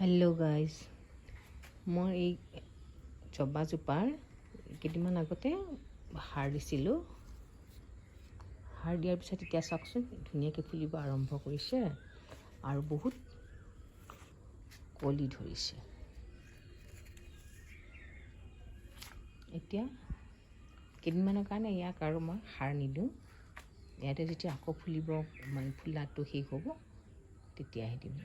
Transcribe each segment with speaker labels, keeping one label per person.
Speaker 1: Hello' guys, মই এই জবাজোপাৰ কেইদিনমান আগতে সাৰ দিছিলোঁ। সাৰ দিয়াৰ পিছত এতিয়া চাওকচোন ধুনীয়াকৈ ফুলিব আৰম্ভ কৰিছে আৰু বহুত কলি ধৰিছে। এতিয়া কেইদিনমানৰ কাৰণে ইয়াক আৰু মই সাৰ নিদিওঁ। ইয়াতে যেতিয়া আকৌ ফুলিব, মানে ফুলাটো শেষ হ'ব তেতিয়াহে দিম।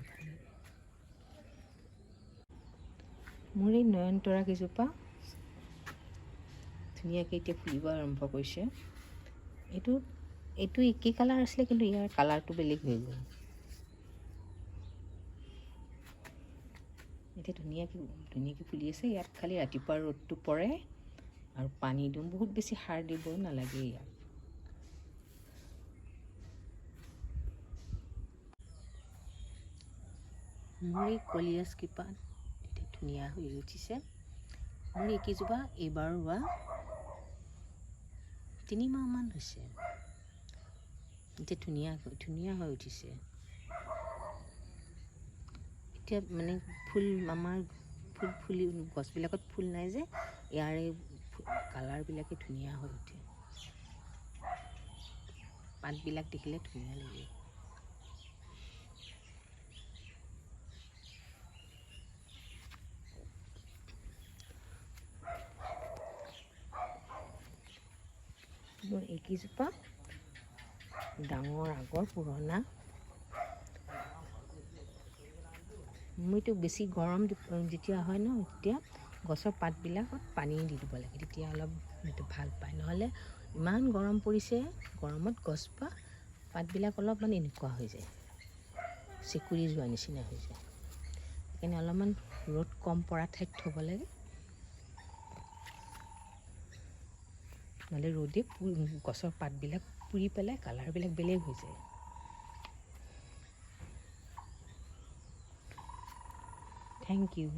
Speaker 1: মোৰ এই নয়নতৰা কেইজোপা ধুনীয়াকৈ এতিয়া ফুলিব আৰম্ভ কৰিছে। এইটো একেই কালাৰ আছিলে, কিন্তু ইয়াৰ কালাৰটো বেলেগ হৈ গ'ল। এতিয়া ধুনীয়াকৈ ফুলি আছে। ইয়াত খালি ৰাতিপুৱা ৰ'দটো পৰে আৰু পানী দিওঁ। বহুত বেছি সাৰ দিব নালাগে ইয়াক। মোৰ এই কলিয়াছ কেইপাত এতিয়া ধুনীয়া হৈ উঠিছে। মোৰ এইকেইজোপা এইবাৰ ৰোৱা 3 মাহমান হৈছে। এতিয়া ধুনীয়া হৈ উঠিছে। এতিয়া মানে আমাৰ ফুলি গছবিলাকত ফুল নাই যে, ইয়াৰে কালাৰবিলাকে ধুনীয়া হৈ উঠে। পাতবিলাক দেখিলে ধুনীয়া লাগে। মোৰ এইকেইজোপা ডাঙৰ, আগৰ পুৰণা। মইতো বেছি গৰম যেতিয়া হয় ন, তেতিয়া গছৰ পাতবিলাকত পানী দি দিব লাগে, তেতিয়া অলপ সেইটো ভাল পায়। নহ'লে ইমান গৰম পৰিছে, গৰমত গছজোপা পাতবিলাক অলপমান এনেকুৱা হৈ যায়, চেকুৰি যোৱা নিচিনা হৈ যায়। সেইকাৰণে অলপমান ৰ'দ কম পৰা ঠাইত থ'ব লাগে, নহ'লে ৰ'দে গছৰ পাতবিলাক পুৰি পেলাই কালাৰবিলাক বেলেগ হৈ যায়। Thank you.